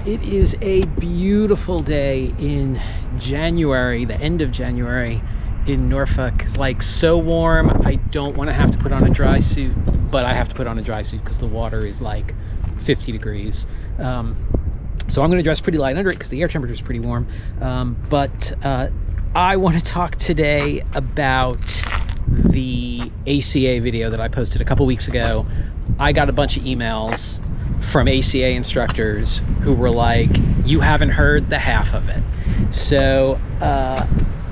It is a beautiful day in January, the end of January in Norfolk. It's like so warm. I don't want to have to put on a dry suit, but I have to put on a dry suit because the water is like 50 degrees. So I'm going to dress pretty light under it because the air temperature is pretty warm. But I want to talk today about the ACA video that I posted a couple weeks ago. I got a bunch of emails from ACA instructors who were like, you haven't heard the half of it. So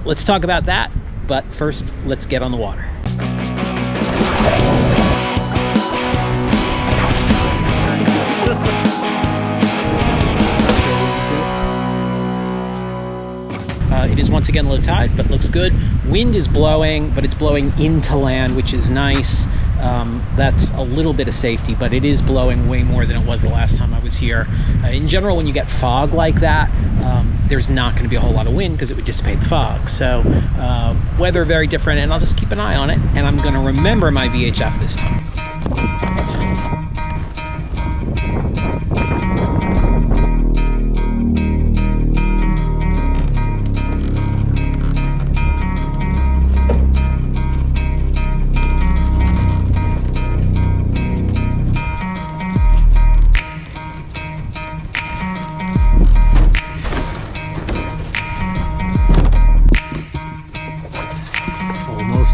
let's talk about that. But first, let's get on the water. It is once again low tide, but looks good. Wind is blowing, but it's blowing into land, which is nice. That's a little bit of safety, but it is blowing way more than it was the last time I was here. In general, when you get fog like that, there's not going to be a whole lot of wind because it would dissipate the fog. So weather very different, and I'll just keep an eye on it, and I'm going to remember my VHF this time.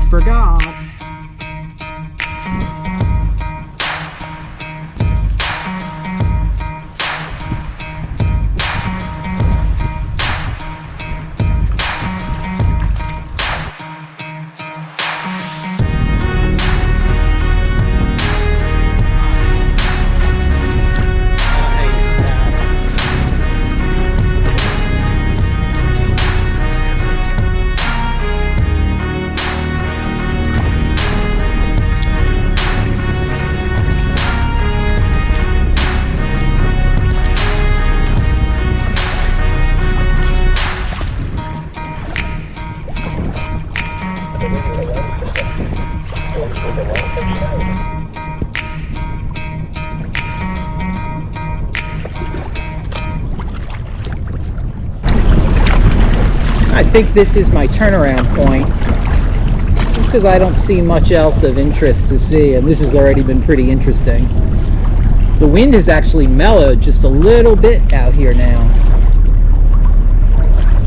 Forgot. I think this is my turnaround point, just because I don't see much else of interest to see, and this has already been pretty interesting. The wind has actually mellowed just a little bit out here now.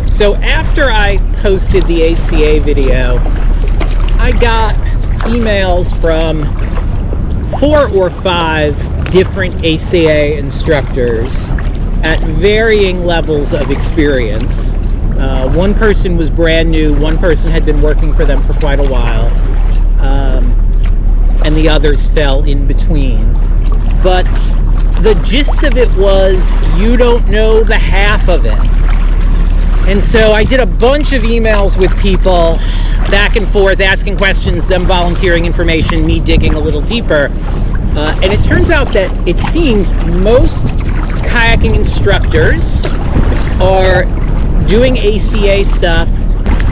So after I posted the ACA video, I got emails from 4 or 5 different ACA instructors at varying levels of experience. One person was brand new, one person had been working for them for quite a while, and the others fell in between. But the gist of it was, you don't know the half of it. And so I did a bunch of emails with people, back and forth, asking questions, them volunteering information, me digging a little deeper. And it turns out that it seems most kayaking instructors are doing ACA stuff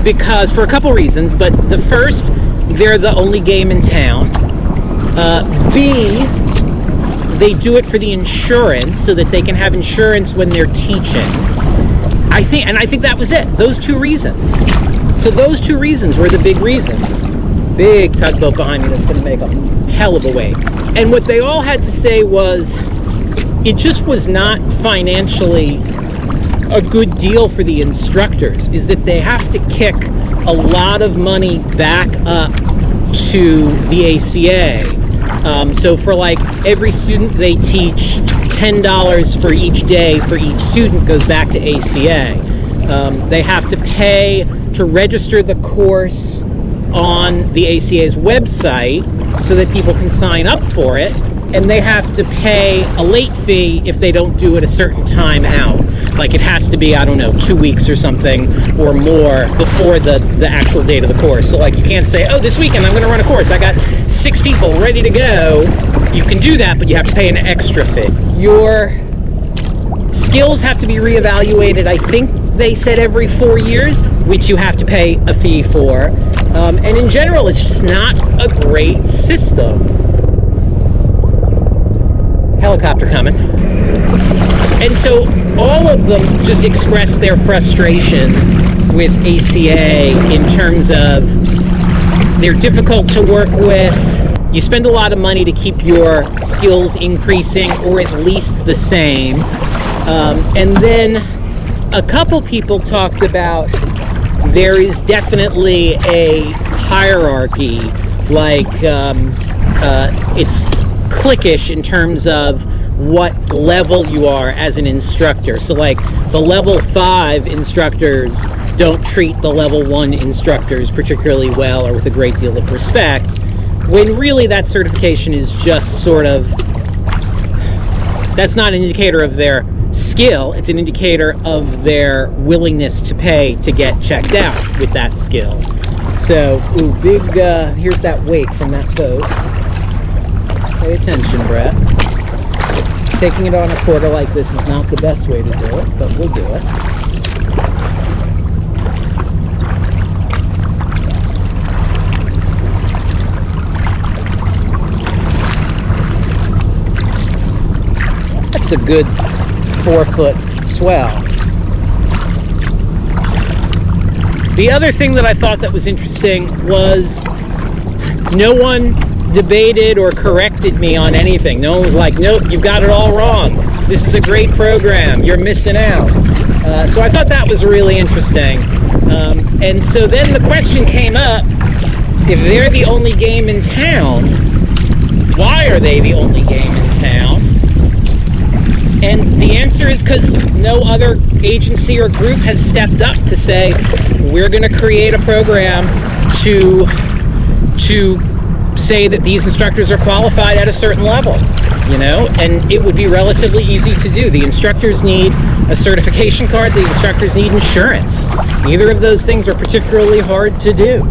because, for a couple reasons, but the first, they're the only game in town. B, they do it for the insurance so that they can have insurance when they're teaching. I think that was it. Those 2 reasons. So those 2 reasons were the big reasons. Big tugboat behind me that's going to make a hell of a wake. And what they all had to say was, it just was not financially a good deal for the instructors, is that they have to kick a lot of money back up to the ACA. So for like every student they teach, $10 for each day for each student goes back to ACA. They have to pay to register the course on the ACA's website so that people can sign up for it, and they have to pay a late fee if they don't do it a certain time out. Like it has to be, I don't know, 2 weeks or something or more before the actual date of the course. So like you can't say, oh, this weekend I'm going to run a course. I got 6 people ready to go. You can do that, but you have to pay an extra fee. Your skills have to be reevaluated, I think they said every 4 years, which you have to pay a fee for. And in general, it's just not a great system. Helicopter coming. And so all of them just expressed their frustration with ACA in terms of they're difficult to work with. You spend a lot of money to keep your skills increasing or at least the same. And then a couple people talked about there is definitely a hierarchy, like it's cliquish in terms of what level you are as an instructor. So like the level 5 instructors don't treat the level 1 instructors particularly well or with a great deal of respect, when really that certification is just sort of, that's not an indicator of their skill, it's an indicator of their willingness to pay to get checked out with that skill. So, ooh, big, here's that wake from that boat. Pay attention, Brett. Taking it on a quarter like this is not the best way to do it, but we'll do it. That's a good 4-foot swell. The other thing that I thought that was interesting was no one debated or corrected me on anything. No one was like, nope, you've got it all wrong. This is a great program. You're missing out. So I thought that was really interesting. And so then the question came up, if they're the only game in town, why are they the only game in town? And the answer is because no other agency or group has stepped up to say, we're going to create a program to say that these instructors are qualified at a certain level, you know, and it would be relatively easy to do. The instructors need a certification card, the instructors need insurance. Neither of those things are particularly hard to do.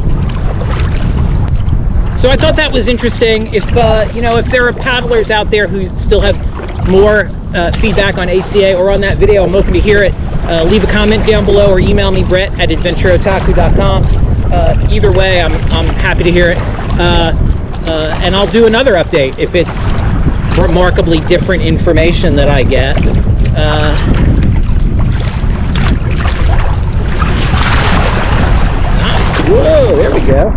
So I thought that was interesting. If, you know, if there are paddlers out there who still have more feedback on ACA or on that video, I'm open to hear it. Leave a comment down below or email me, brett@adventureotaku.com. Either way, I'm happy to hear it. And I'll do another update if it's remarkably different information that I get. Nice. Whoa, there we go.